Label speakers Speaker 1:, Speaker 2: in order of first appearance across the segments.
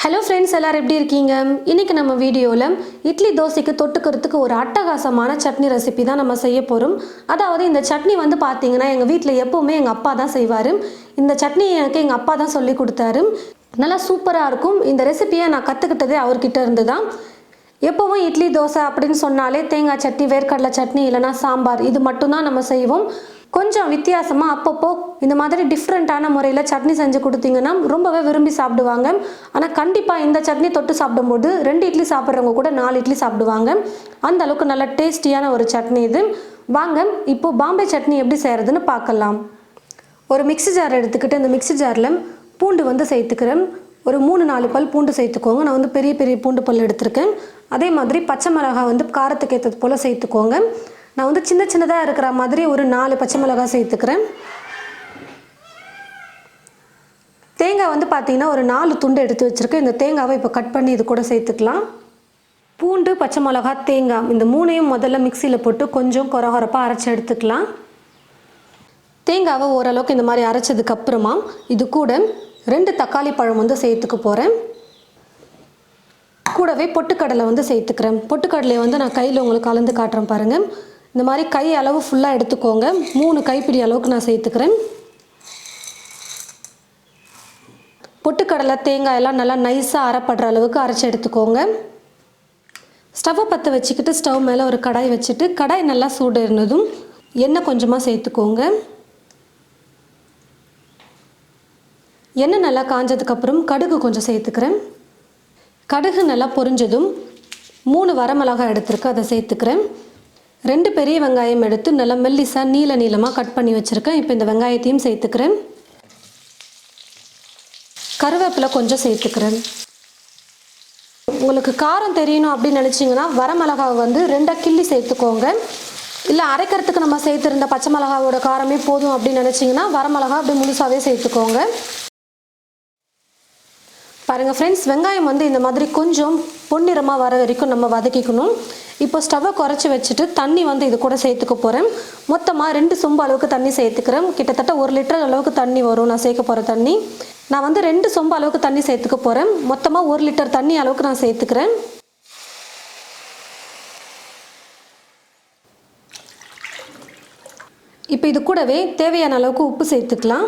Speaker 1: Hello friends, எல்லாரும் எப்படி இருக்கீங்க? இன்றைக்கி நம்ம வீடியோவில் இட்லி தோசைக்கு தொட்டுக்கிறதுக்கு ஒரு அட்டகாசமான சட்னி ரெசிபி தான் நம்ம செய்ய போகிறோம். அதாவது இந்த சட்னி பார்த்தீங்கன்னா எங்கள் வீட்டில் எப்போவுமே எங்கள் அப்பா தான் செய்வார். இந்த சட்னி எனக்கு எங்கள் அப்பா தான் சொல்லி கொடுத்தாரு. நல்லா சூப்பராக இருக்கும். இந்த ரெசிபியை நான் கற்றுக்கிட்டதே அவர்கிட்ட இருந்து தான். எப்போவும் இட்லி தோசை அப்படின்னு சொன்னாலே தேங்காய் சட்னி, வேர்க்கடலை சட்னி, இல்லைனா சாம்பார், இது மட்டும்தான் நம்ம செய்வோம். கொஞ்சம் வித்தியாசமாக அப்பப்போ இந்த மாதிரி டிஃப்ரெண்ட்டான முறையில் சட்னி செஞ்சு கொடுத்தீங்கன்னா ரொம்பவே விரும்பி சாப்பிடுவாங்க. ஆனால் கண்டிப்பாக இந்த சட்னி தொட்டு சாப்பிடும்போது 2 இட்லி சாப்பிட்றவங்க கூட 4 இட்லி சாப்பிடுவாங்க. அந்த அளவுக்கு நல்ல டேஸ்டியான ஒரு சட்னி இது. வாங்க இப்போது பாம்பே சட்னி எப்படி செய்கிறதுன்னு பார்க்கலாம். ஒரு மிக்ஸி ஜார் எடுத்துக்கிட்டு இந்த மிக்ஸி ஜாரில் பூண்டு சேர்த்துக்கிறேன். ஒரு 3-4 பல் பூண்டு சேர்த்துக்கோங்க. நான் பெரிய பெரிய பூண்டு பல் எடுத்திருக்கேன். அதே மாதிரி பச்சை மிளகாய் காரத்துக்கு ஏற்றது போல் சேர்த்துக்கோங்க. நான் சின்ன சின்னதாக இருக்கிற மாதிரி ஒரு 4 பச்சை மிளகாய் சேர்த்துக்கிறேன். தேங்காய் பார்த்தீங்கன்னா ஒரு 4 துண்டு எடுத்து வச்சுருக்கேன். இந்த தேங்காவை இப்போ கட் பண்ணி இது கூட சேர்த்துக்கலாம். பூண்டு, பச்சை மிளகாய், தேங்காய் இந்த 3ஐயும் முதல்ல மிக்சியில் போட்டு கொஞ்சம் கொரகொரப்பாக அரைச்சி எடுத்துக்கலாம். தேங்காவை ஓரளவுக்கு இந்த மாதிரி அரைச்சதுக்கப்புறமா இது கூட 2 தக்காளி பழம் சேர்த்துக்க போகிறேன். கூடவே பொட்டுக்கடலை சேர்த்துக்கிறேன். பொட்டுக்கடலையை நான் கையில் உங்களுக்கு கலந்து காட்டுறேன் பாருங்கள். இந்த மாதிரி கை அளவு ஃபுல்லாக எடுத்துக்கோங்க. 3 கைப்பிடி அளவுக்கு நான் சேர்த்துக்கிறேன். பொட்டுக்கடலை, தேங்காய் எல்லாம் நல்லா நைஸாக அரைப்படுற அளவுக்கு அரைச்சி எடுத்துக்கோங்க. ஸ்டவ்வை பற்ற வச்சுக்கிட்டு ஸ்டவ் மேலே ஒரு கடாய் வச்சுட்டு கடாய் நல்லா சூடு இருந்ததும் எண்ணெய் கொஞ்சமாக சேர்த்துக்கோங்க. எண்ணெய் நல்லா காஞ்சதுக்கப்புறம் கடுகு கொஞ்சம் சேர்த்துக்கிறேன். கடுகு நல்லா பொரிஞ்சதும் 3 வரமிளகாய் எடுத்துருக்கு, அதை சேர்த்துக்கிறேன். 2 பெரிய வெங்காயம் எடுத்து நல்லா மெல்லிசாக நீளமாக கட் பண்ணி வச்சுருக்கேன். இப்போ இந்த வெங்காயத்தையும் சேர்த்துக்கிறேன். கருவேப்பிலை கொஞ்சம் சேர்த்துக்கிறேன். உங்களுக்கு காரம் தெரியணும் அப்படின்னு நினச்சிங்கன்னா வரமிளகாவை 2 கிள்ளி சேர்த்துக்கோங்க. இல்லை அரைக்கிறதுக்கு நம்ம சேர்த்துருந்த பச்சை மிளகாவோட காரமே போதும் அப்படின்னு நினச்சிங்கன்னா வரமிளகா அப்படி முழுசாகவே சேர்த்துக்கோங்க. பாருங்கள் ஃப்ரெண்ட்ஸ், வெங்காயம் இந்த மாதிரி கொஞ்சம் பொன்னிறமாக வர வரைக்கும் நம்ம வதக்கிக்கணும். இப்போ ஸ்டவ்வை குறைச்சி வச்சுட்டு தண்ணி இது கூட சேர்த்துக்க போகிறேன். மொத்தமாக 2 சொம்பு அளவுக்கு தண்ணி சேர்த்துக்கிறேன். கிட்டத்தட்ட 1 லிட்டர் அளவுக்கு தண்ணி வரும் நான் சேர்க்க போகிற தண்ணி. நான் 2 சொம்பு அளவுக்கு தண்ணி சேர்த்துக்க போகிறேன். மொத்தமாக 1 லிட்டர் தண்ணி அளவுக்கு நான் சேர்த்துக்கிறேன். இப்போ இது கூடவே தேவையான அளவுக்கு உப்பு சேர்த்துக்கலாம்.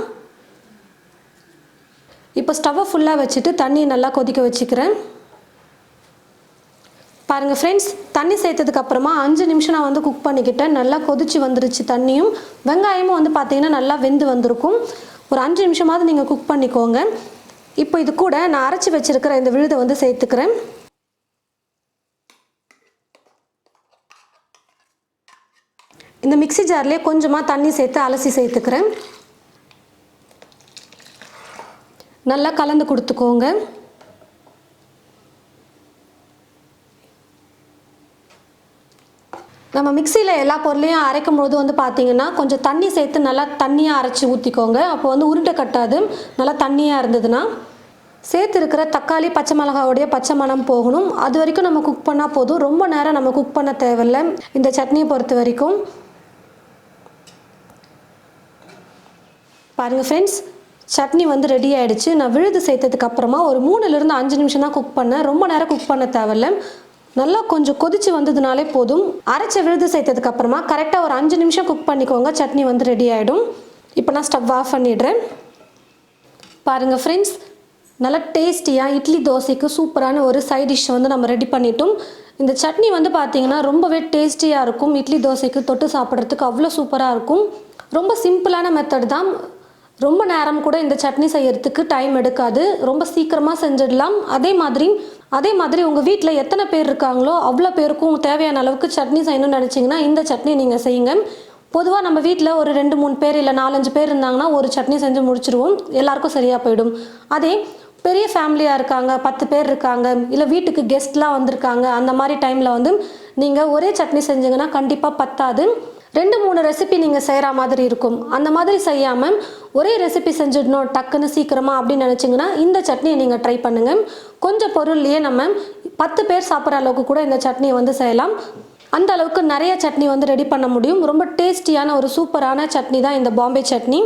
Speaker 1: இப்போ ஸ்டவ்வை ஃபுல்லாக வச்சுட்டு தண்ணியை நல்லா கொதிக்க வச்சுக்கிறேன். பாருங்கள் ஃப்ரெண்ட்ஸ், தண்ணி சேர்த்ததுக்கப்புறமா 5 நிமிஷம் நான் குக் பண்ணிக்கிட்டேன். நல்லா கொதிச்சு வந்துருச்சு தண்ணியும். வெங்காயமும் பார்த்தீங்கன்னா நல்லா வெந்து வந்திருக்கும். ஒரு 5 நிமிஷமாவது நீங்கள் குக் பண்ணிக்கோங்க. இப்போ இது கூட நான் அரைச்சி வச்சுருக்கிற இந்த விழுதை சேர்த்துக்கிறேன். இந்த மிக்ஸி ஜார்லேயே கொஞ்சமாக தண்ணி சேர்த்து அலசி சேர்த்துக்கிறேன். நல்லா கலந்து கொடுத்துக்கோங்க. நம்ம மிக்சியில் எல்லா பொருளையும் அரைக்கும் போது பார்த்திங்கன்னா கொஞ்சம் தண்ணி சேர்த்து நல்லா தண்ணியாக அரைச்சி ஊற்றிக்கோங்க. அப்போ உருண்டை கட்டாது. நல்லா தண்ணியாக இருந்ததுன்னா சேர்த்துருக்கிற தக்காளி, பச்சை மிளகாவுடைய பச்சை மணம் போகணும். அது வரைக்கும் நம்ம குக் பண்ணால் போதும். ரொம்ப நேரம் நம்ம குக் பண்ண தேவையில்லை இந்த சட்னியை பொறுத்த வரைக்கும். பாருங்கள் ஃப்ரெண்ட்ஸ், சட்னி ரெடி ஆகிடுச்சு. நான் விழுது சேர்த்ததுக்கப்புறமா ஒரு 3லிருந்து 5 நிமிஷம் தான் குக் பண்ணேன். ரொம்ப நேரம் குக் பண்ண தேவையில்லை. நல்லா கொஞ்சம் கொதிச்சு வந்ததுனாலே போதும். அரைச்ச விழுது சேர்த்ததுக்கப்புறமா கரெக்டாக ஒரு 5 நிமிஷம் குக் பண்ணிக்கோங்க. சட்னி ரெடி ஆகிடும். இப்போ நான் ஸ்டவ் ஆஃப் பண்ணிடுறேன். பாருங்கள் ஃப்ரெண்ட்ஸ், நல்லா டேஸ்டியாக இட்லி தோசைக்கு சூப்பரான ஒரு சைட் டிஷ் நம்ம ரெடி பண்ணிட்டோம். இந்த சட்னி பார்த்திங்கன்னா ரொம்பவே டேஸ்டியாக இருக்கும். இட்லி தோசைக்கு தொட்டு சாப்பிட்றதுக்கு அவ்வளோ சூப்பராக இருக்கும். ரொம்ப சிம்பிளான மெத்தட் தான். ரொம்ப நேரம் கூட இந்த சட்னி செய்யறதுக்கு டைம் எடுக்காது. ரொம்ப சீக்கிரமாக செஞ்சிடலாம். அதே மாதிரி உங்கள் வீட்டில் எத்தனை பேர் இருக்காங்களோ அவ்வளோ பேருக்கும் தேவையான அளவுக்கு சட்னி செய்யணும்னு நினச்சிங்கன்னா இந்த சட்னி நீங்கள் செய்யுங்க. பொதுவாக நம்ம வீட்டில் ஒரு 2-3 பேர் இல்லை 4-5 பேர் இருந்தாங்கன்னா ஒரு சட்னி செஞ்சு முடிச்சிருவோம். எல்லாருக்கும் சரியாக போயிடும். அதே பெரிய ஃபேமிலியாக இருக்காங்க, 10 பேர் இருக்காங்க, இல்லை வீட்டுக்கு கெஸ்ட்லாம் வந்திருக்காங்க, அந்த மாதிரி டைமில் நீங்கள் ஒரே சட்னி செஞ்சிங்கன்னா கண்டிப்பாக பத்தாது. 2-3 ரெசிபி நீங்கள் செய்கிற மாதிரி இருக்கும். அந்த மாதிரி செய்யாமல் ஒரே ரெசிபி செஞ்சிடணும் டக்குன்னு சீக்கிரமாக அப்படின்னு நினச்சிங்கன்னா இந்த சட்னியை நீங்கள் ட்ரை பண்ணுங்கள். கொஞ்சம் பொருள்லேயே நம்ம 10 பேர் சாப்பிட்ற அளவுக்கு கூட இந்த சட்னியை செய்யலாம். அந்த அளவுக்கு நிறைய சட்னி ரெடி பண்ண முடியும். ரொம்ப டேஸ்டியான ஒரு சூப்பரான சட்னி தான் இந்த பாம்பே சட்னி.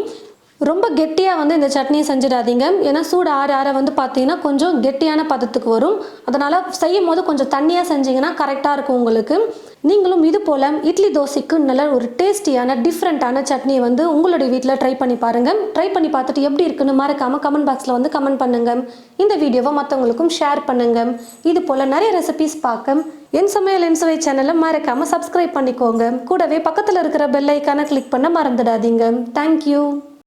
Speaker 1: ரொம்ப கெட்டியாக வந்து இந்த சட்னியை செஞ்சிடாதீங்க. ஏன்னா சூடு ஆற ஆற வந்து பார்த்தீங்கன்னா கொஞ்சம் கெட்டியான பதத்துக்கு வரும். அதனால் செய்யும் போது கொஞ்சம் தண்ணியாக செஞ்சிங்கன்னா கரெக்டாக இருக்கும் உங்களுக்கு. நீங்களும் இது போல் இட்லி தோசைக்கு நல்ல ஒரு டேஸ்டியான டிஃப்ரெண்ட்டான சட்னியை வந்து உங்களுடைய வீட்டில் ட்ரை பண்ணி பாருங்கள். ட்ரை பண்ணி பார்த்துட்டு எப்படி இருக்குன்னு மறக்காமல் கமெண்ட் பாக்ஸில் வந்து கமெண்ட் பண்ணுங்கள். இந்த வீடியோவை மற்றவங்களுக்கும் ஷேர் பண்ணுங்கள். இது போல் நிறைய ரெசிபீஸ் பார்க்க என் சமையல் என் சுவை சேனலை மறக்காமல் சப்ஸ்கிரைப் பண்ணிக்கோங்க. கூடவே பக்கத்தில் இருக்கிற பெல் ஐக்கானை கிளிக் பண்ண மறந்துடாதீங்க. தேங்க்யூ.